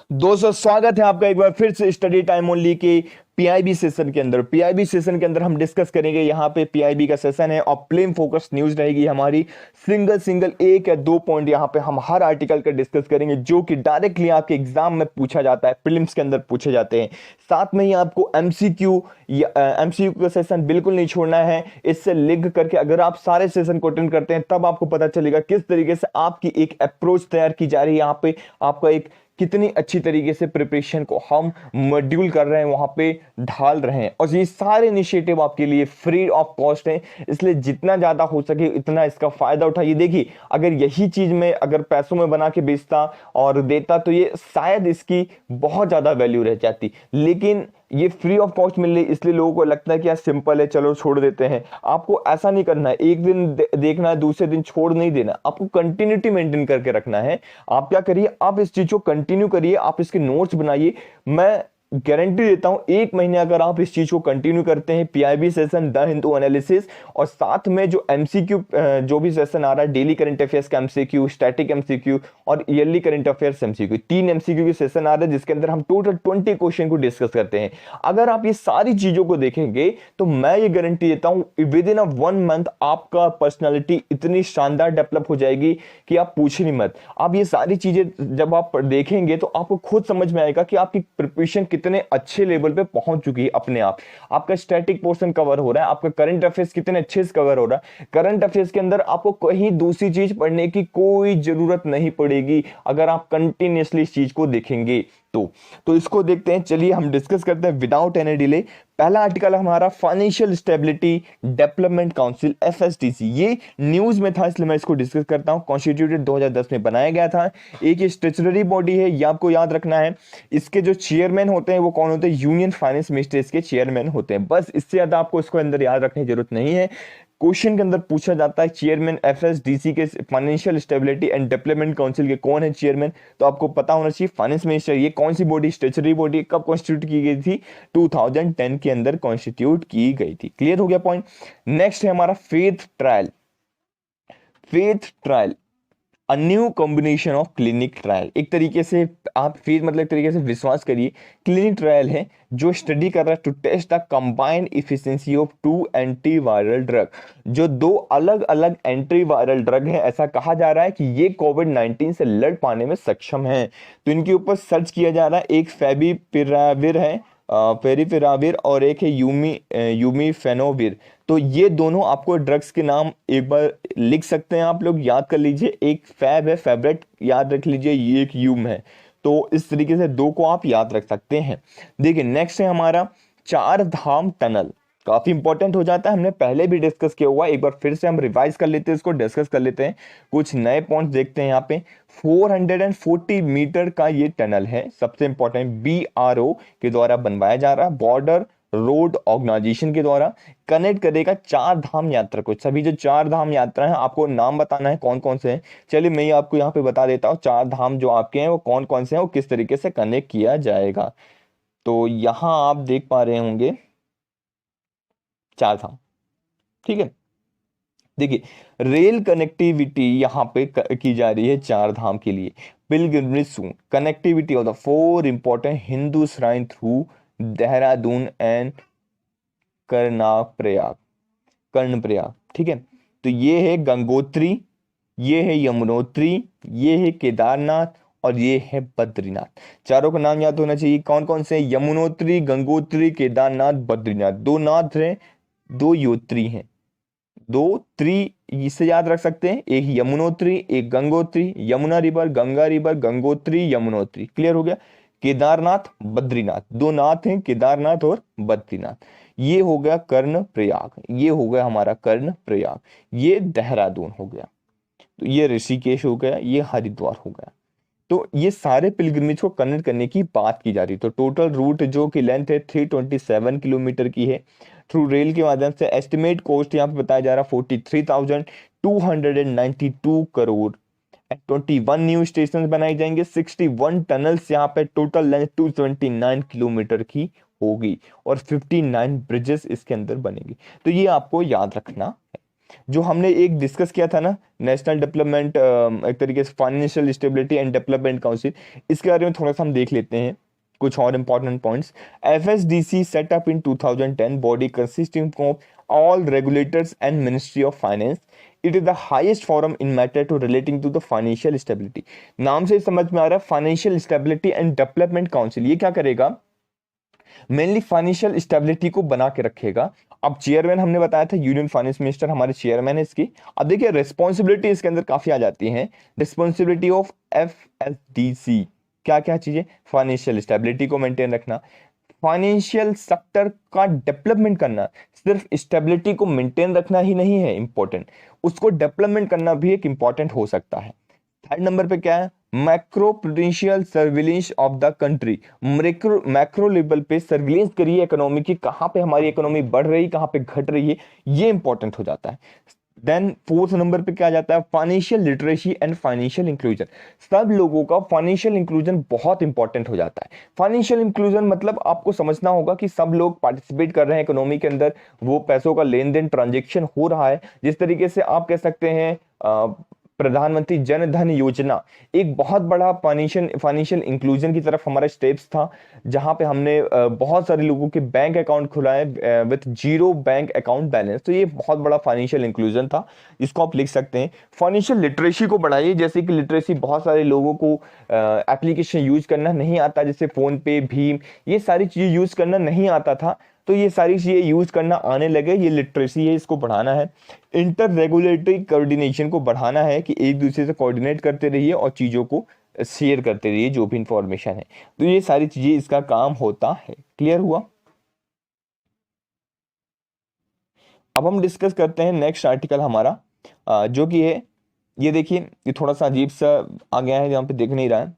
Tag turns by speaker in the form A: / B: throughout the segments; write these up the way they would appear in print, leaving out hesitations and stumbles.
A: दोस्तों स्वागत है आपका एक बार फिर से स्टडी टाइम ओनली के पीआईबी सेशन के अंदर। पीआईबी सेशन के अंदर हम डिस्कस करेंगे, यहाँ पे पीआईबी का सेशन है और प्लेन फोकस न्यूज रहेगी हमारी। सिंगल सिंगल एक या दो पॉइंट यहाँ पे हम हर आर्टिकल का डिस्कस करेंगे जो कि डायरेक्टली आपके एग्जाम में पूछा जाता है, प्रीलिम्स के अंदर पूछे जाते हैं। साथ में ही आपको एमसीक्यू या एमसीक्यू का सेशन बिल्कुल नहीं छोड़ना है। इससे लिंक करके अगर आप सारे सेशन को अटेंड करते हैं तब आपको पता चलेगा किस तरीके से आपकी एक अप्रोच तैयार की जा रही है। यहाँ पे आपका एक कितनी अच्छी तरीके से प्रिपरेशन को हम मॉड्यूल कर रहे हैं, वहां पे ढाल रहे हैं। और ये सारे इनिशिएटिव आपके लिए फ्री ऑफ कॉस्ट हैं, इसलिए जितना ज्यादा हो सके इतना इसका फायदा उठाइए। देखिए, अगर यही चीज में अगर पैसों में बना के बेचता और देता तो ये शायद इसकी बहुत ज्यादा वैल्यू रह जाती, लेकिन ये फ्री ऑफ कॉस्ट मिल रही, इसलिए लोगों को लगता है कि यार सिंपल है, चलो छोड़ देते हैं। आपको ऐसा नहीं करना है, एक दिन देखना है, दूसरे दिन छोड़ नहीं देना, आपको कंटिन्यूटी मेंटेन करके रखना है। आप क्या करिए, आप इस चीज को कंटिन्यू करिए, आप इसके नोट्स बनाइए। मैं गारंटी देता हूं, एक महीने अगर आप इस चीज को कंटिन्यू करते हैं, PIB session, the Hindu analysis, और साथ में जो एमसीक्यू जो भी सेशन आ रहा है, डेली करंट अफेयर्स का एमसीक्यू, स्टैटिक एमसीक्यू और yearly current affairs MCQ, 3 MCQ के सेशन आ रहे हैं जिसके अंदर हम टोटल 20 क्वेश्चन को डिस्कस करते हैं। अगर आप ये सारी चीजों को देखेंगे तो मैं ये गारंटी देता हूं विद इन अ 1 मंथ आपका पर्सनालिटी इतनी शानदार डेवलप हो जाएगी कि आप पूछिए नहीं मत। आप ये सारी चीजें जब आप देखेंगे तो आपको खुद समझ में आएगा कि आपकी प्रिपरेशन कितने अच्छे लेवल पे पहुंच चुकी है। अपने आप आपका स्टैटिक पोर्शन कवर हो रहा है, आपका करंट अफेयर्स कितने अच्छे से कवर हो रहा है। करंट अफेयर्स के अंदर आपको कहीं दूसरी चीज पढ़ने की कोई जरूरत नहीं पड़ेगी अगर आप कंटिन्यूअसली इस चीज को देखेंगे तो इसको देखते हैं। चलिए हम डिस्कस करते हैं विदाउट एनी डिले। पहला आर्टिकल हमारा financial stability development council FSDC, ये न्यूज में था इसलिए मैं इसको डिस्कस करता हूं। कॉन्स्टिट्यूटेड 2010 में बनाया गया था, एक स्टेचुटरी बॉडी है, ये आपको याद रखना है। इसके जो चेयरमैन होते हैं वो कौन होते हैं, यूनियन फाइनेंस मिनिस्टर इसके चेयरमैन होते हैं। बस इससे ज्यादा आपको इसको अंदर याद रखने की जरूरत नहीं है। क्वेश्चन के अंदर पूछा जाता है चेयरमैन एफएसडीसी के, financial stability and development council के कौन है चेयरमैन, तो आपको पता होना चाहिए फाइनेंस मिनिस्टर। ये कौन सी बॉडी, स्टेचुटरी बॉडी, कब कॉन्स्टिट्यूट की गई थी, 2010 के अंदर कॉन्स्टिट्यूट की गई थी। क्लियर हो गया पॉइंट। नेक्स्ट है हमारा faith trial. Faith trial a new combination of clinic trial, एक तरीके से आप फेथ मतलब एक तरीके से विश्वास करिए, क्लिनिक ट्रायल है जो स्टडी कर रहा है to test the combined efficiency of 2 antiviral drug. जो दो अलग अलग एंटीवायरल ड्रग हैं, ऐसा कहा जा रहा है कि ये कोविड-19 से लड़ पाने में सक्षम हैं। तो इनके ऊपर सर्च किया जा रहा है। एक फेविपिराविर है, फेरिपिराविर, और एक है यूमीफेनोविर। तो ये दोनों आपको ड्रग्स के नाम एक बार लिख सकते हैं, आप लोग याद कर लीजिए। एक फैब है, फैब्रेट याद रख लीजिए, ये एक यूम है। तो इस तरीके से दो को आप याद रख सकते हैं। देखिए नेक्स्ट है हमारा चार धाम टनल, काफी इंपॉर्टेंट हो जाता है, हमने पहले भी डिस्कस किया हुआ है, एक बार फिर से हम रिवाइज कर लेते हैं, इसको डिस्कस कर लेते हैं। कुछ नए पॉइंट्स देखते हैं यहाँ पे। 440 मीटर का ये टनल है, सबसे इंपॉर्टेंट, बीआरओ के द्वारा बनवाया जा रहा है, बॉर्डर रोड ऑर्गेनाइजेशन के द्वारा। कनेक्ट करेगा चार धाम यात्रा को। सभी जो चार धाम यात्रा है आपको नाम बताना है कौन कौन से हैं। चलिए मैं आपको यहाँ पे बता देता हूँ, चार धाम जो आपके हैं वो कौन कौन से हैं, वो किस तरीके से कनेक्ट किया जाएगा। तो यहाँ आप देख पा रहे होंगे चार धाम, ठीक है। देखिए रेल कनेक्टिविटी यहाँ पे की जा रही है चार धाम के लिए। Pilgrimage soon connectivity of the 4 important Hindu shrine through Dehradun and Karnaprayag, Karnaprayag, ठीक है। तो ये है गंगोत्री, ये है यमुनोत्री, ये है केदारनाथ और ये है बद्रीनाथ। चारों का नाम याद होना चाहिए। कौन कौन से? यमुनोत्री, गंगोत्री, केदारनाथ, बद्रीनाथ। दो नाथ हैं, दो योत्री हैं, दो त्रि इसे याद रख सकते हैं, एक यमुनोत्री एक Gangotri, Yamuna river Ganga river, Gangotri Yamunotri. Clear हो गया। केदारनाथ बद्रीनाथ, दो नाथ हैं, केदारनाथ और बद्रीनाथ। ये हो गया कर्ण प्रयाग, ये हो गया हमारा कर्ण प्रयाग, ये देहरादून हो गया, तो ये ऋषिकेश हो गया, ये हरिद्वार हो गया। तो ये सारे पिलग्रिमेज को कनेक्ट करने की बात की जा रही है। तो टोटल रूट जो की लेंथ है 327 किलोमीटर की है। थ्रू रेल के माध्यम से एस्टिमेट कॉस्ट यहाँ पे बताया जा रहा है 43,292 करोड़। 21 न्यू स्टेशन बनाए जाएंगे, 61 टनल्स, यहाँ पे टोटल लेंथ 229 किलोमीटर की होगी और 59 ब्रिजेस इसके अंदर बनेंगी। तो ये आपको याद रखना है। जो हमने एक डिस्कस किया था ना, नेशनल डेवलपमेंट, एक तरीके से financial stability and development council, इसके बारे में थोड़ा सा हम देख लेते हैं कुछ और important points. FSDC set up in 2010, body consisting of all regulators and Ministry of Finance. It is the highest forum in matter to relating to the financial stability. नाम से समझ में आ रहा है financial stability and development council. ये क्या करेगा, mainly financial stability को बना के रखेगा। अब चेयरमैन हमने बताया था, यूनियन फाइनेंस मिनिस्टर हमारे चेयरमैन है इसकी। अब देखिए रिस्पॉन्सिबिलिटी इसके अंदर काफी आ जाती है। रिस्पॉन्सिबिलिटी ऑफ एफएसडीसी, क्या क्या चीजें, फाइनेंशियल स्टेबिलिटी को मेंटेन रखना, फाइनेंशियल सेक्टर का डेवलपमेंट करना। सिर्फ स्टेबिलिटी को मेंटेन रखना ही नहीं है इंपॉर्टेंट, उसको डेवलपमेंट करना भी एक इंपॉर्टेंट हो सकता है। थर्ड नंबर पे क्या है, macro prudential surveillance of the country. Macro level पे सर्विलेंस करिए इकोनॉमी की, कहां पे हमारी इकोनॉमी बढ़ रही, कहां पे घट रही है, ये इंपॉर्टेंट हो जाता है। देन फोर्थ नंबर पे क्या जाता है, financial literacy and financial inclusion. सब लोगों का फाइनेंशियल इंक्लूजन बहुत इंपॉर्टेंट हो जाता है। फाइनेंशियल इंक्लूजन मतलब आपको समझना होगा कि सब लोग पार्टिसिपेट कर रहे हैं इकोनॉमी के अंदर, वो पैसों का लेन देन ट्रांजेक्शन हो रहा है। जिस तरीके से आप कह सकते हैं प्रधानमंत्री जन धन योजना एक बहुत बड़ा फाइनेंशियल इंक्लूजन की तरफ हमारा स्टेप्स था, जहां पे हमने बहुत सारे लोगों के बैंक अकाउंट खुलाए with zero bank account balance. तो ये बहुत बड़ा फाइनेंशियल इंक्लूजन था, इसको आप लिख सकते हैं। फाइनेंशियल लिटरेसी को बढ़ाइए, जैसे कि लिटरेसी बहुत सारे लोगों को एप्लीकेशन यूज करना नहीं आता, जैसे फोन पे, भीम, ये सारी चीजें यूज करना नहीं आता था, तो ये सारी चीजें यूज करना आने लगे। ये लिटरेसी है, इसको बढ़ाना है। इंटर रेगुलेटरी कोऑर्डिनेशन को बढ़ाना है कि एक दूसरे से कोऑर्डिनेट करते रहिए और चीजों को शेयर करते रहिए जो भी इंफॉर्मेशन है। तो ये सारी चीजें इसका काम होता है। क्लियर हुआ। अब हम डिस्कस करते हैं नेक्स्ट आर्टिकल हमारा, जो कि है, ये देखिए, ये थोड़ा सा अजीब सा आ गया है, यहाँ पे देख नहीं रहा है।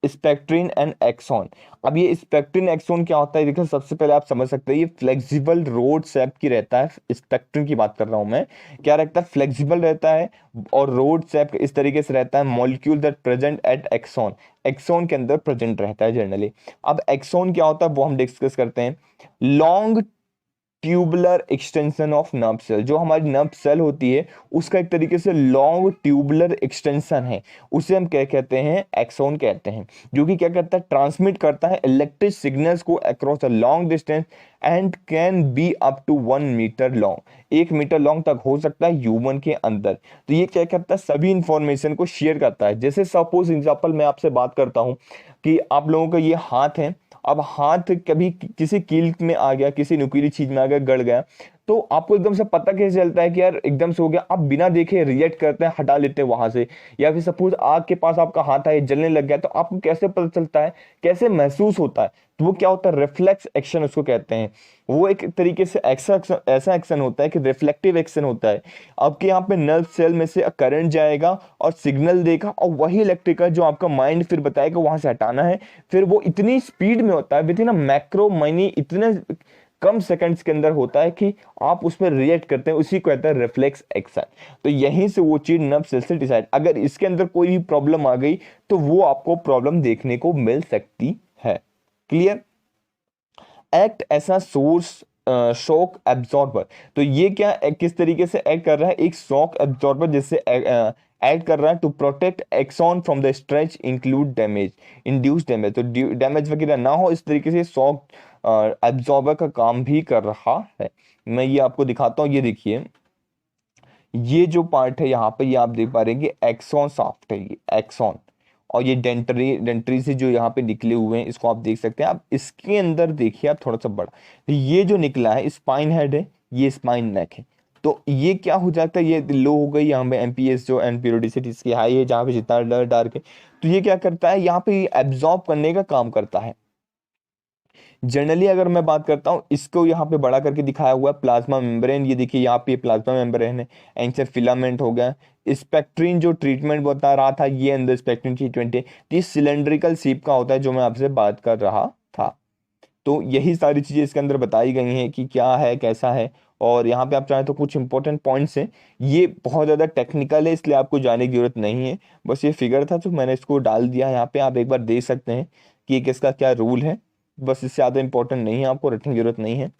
A: Spectrin and axon. अब ये स्पेक्ट्रिन एक्सॉन क्या होता है, देखिए सबसे पहले आप समझ सकते हैं, ये फ्लेक्सिबल रोड शेप की रहता है। स्पेक्ट्रिन की बात कर रहा हूं मैं, क्या रहता है, फ्लेक्सिबल रहता है और रोड शेप इस तरीके से रहता है। Molecule that present at axon, axon के अंदर प्रेजेंट रहता है जनरली। अब एक्सॉन क्या होता है वो हम डिस्कस करते हैं। Long tubular extension of nerve cell, जो हमारी नर्व सेल होती है उसका एक तरीके से लॉन्ग ट्यूबुलर एक्सटेंशन है, उसे हम क्या कहते हैं, एक्सॉन कहते हैं। जो कि क्या करता है, ट्रांसमिट करता है इलेक्ट्रिक सिग्नल्स को across a long distance and can be up to 1 metre long, 1 metre long तक हो सकता है ह्यूमन के अंदर। तो ये क्या करता है, सभी इंफॉर्मेशन को शेयर करता है। जैसे सपोज एग्जांपल मैं आपसे बात करता हूँ कि आप लोगों का ये हाथ है, अब हाथ कभी किसी कील में आ गया, किसी नुकीली चीज में आ गया, गड़ गया, तो आपको एकदम से पता कैसे चलता है कि यार एकदम से हो गया, आप बिना देखे रिएक्ट करते हैं, हटा लेते हैं वहां से। या फिर सपोज आग के पास आपका हाथ है, जलने लग गया, तो आपको कैसे पता चलता है, कैसे महसूस होता है, तो वो क्या होता है, रिफ्लेक्स एक्शन उसको कहते हैं। वो एक तरीके से ऐसा एक्शन होता है कि रिफ्लेक्टिव एक्शन होता है। आपके यहाँ पे नर्व सेल में से करंट जाएगा और सिग्नल देगा, और वही इलेक्ट्रिकल जो आपका माइंड फिर बताएगा वहां से हटाना है। फिर वो इतनी स्पीड में होता है, विद इन अ मैक्रो माइनी, इतने कम सेकंड्स के अंदर होता है कि आप उस पर रिएक्ट करते हैं, उसी को कहते हैं रिफ्लेक्स एक्शन। तो यहीं से वो चीज नर्व सेल से डिसाइड, अगर इसके अंदर कोई भी प्रॉब्लम आ गई तो वो आपको प्रॉब्लम देखने को मिल सकती है। क्लियर। एक्ट ऐसा सोर्स शॉक एब्जॉर्बर, तो ये क्या किस तरीके से एक्ट कर रहा है, एक शॉक एब्जॉर्बर जिससे एक्ट कर रहा है to protect axon from the stretch include damage, induce damage, तो डैमेज वगैरह ना हो, इस तरीके से शॉक एब्जॉर्बर का काम भी कर रहा है। मैं ये आपको दिखाता हूँ, ये देखिए, ये जो पार्ट है यहाँ पे, ये आप देख पा रहे हैं कि एक्सॉन शाफ्ट है, ये एक्सॉन, और ये डेंट्री से जो यहाँ पे निकले हुए हैं, इसको आप देख सकते हैं। आप इसके अंदर देखिए, आप थोड़ा सा बड़ा, ये जो निकला है स्पाइन हेड है, ये स्पाइन नेक है। तो ये क्या हो जाता है, ये लो हो गई यहाँ पे एमपीएस जो एंड पीरियोडिसिटी इसकी हाई है, जहाँ पे जितना डार्क है, तो ये क्या करता है, यहाँ पे एब्जॉर्ब करने का काम करता है। जनरली अगर मैं बात करता हूँ, इसको यहाँ पे बड़ा करके दिखाया हुआ है प्लाज्मा मेम्ब्रेन, ये देखिए यहाँ पे प्लाज्मा मेम्ब्रेन है, एंचर फिलामेंट हो गया। स्पेक्ट्रिन जो ट्रीटमेंट बता रहा था, ये अंदर स्पेक्ट्रिन ट्रीटमेंट है, तो ये सिलेंड्रिकल शेप का होता है जो मैं आपसे बात कर रहा था। तो यही सारी चीजें इसके अंदर बताई गई हैं कि क्या है, कैसा है। और यहाँ पे आप चाहें तो कुछ इंपॉर्टेंट पॉइंट्स हैं, ये बहुत ज़्यादा टेक्निकल है इसलिए आपको जाने की जरूरत नहीं है, बस ये फिगर था तो मैंने इसको डाल दिया यहाँ पे, आप एक बार देख सकते हैं कि ये किसका क्या रूल है। बस इससे ज़्यादा इंपॉर्टेंट नहीं है, आपको रटने की जरूरत नहीं है।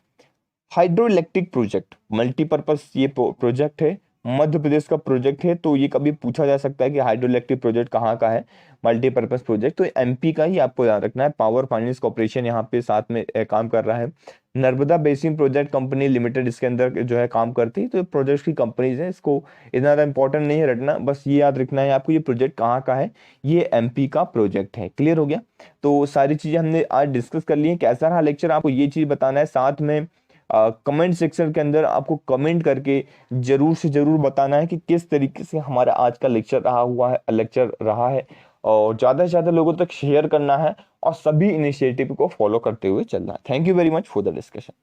A: हाइड्रो इलेक्ट्रिक प्रोजेक्ट मल्टीपर्पज ये प्रोजेक्ट है, मध्य प्रदेश का प्रोजेक्ट है। तो ये कभी पूछा जा सकता है कि हाइड्रो इलेक्ट्रिक प्रोजेक्ट कहाँ का है, मल्टीपर्पज प्रोजेक्ट, तो एमपी का ही आपको याद रखना है। पावर फाइनेंस कॉर्पोरेशन यहाँ पे साथ में काम कर रहा है। Narmada basin project company limited इसके अंदर जो है काम करती है। तो ये प्रोजेक्ट की कंपनीज है, इसको इतना ज़्यादा इंपॉर्टेंट नहीं है रटना, बस ये याद रखना है आपको ये प्रोजेक्ट कहाँ का है, ये एमपी का प्रोजेक्ट है। क्लियर हो गया। तो सारी चीज़ें हमने आज डिस्कस कर ली हैं। कैसा रहा लेक्चर आपको ये चीज़ बताना है, साथ में कमेंट सेक्शन के अंदर आपको कमेंट करके जरूर से जरूर बताना है कि किस तरीके से हमारा आज का लेक्चर रहा है और ज़्यादा से ज़्यादा लोगों तक शेयर करना है और सभी इनिशिएटिव को फॉलो करते हुए चलना है। Thank you very much for the discussion.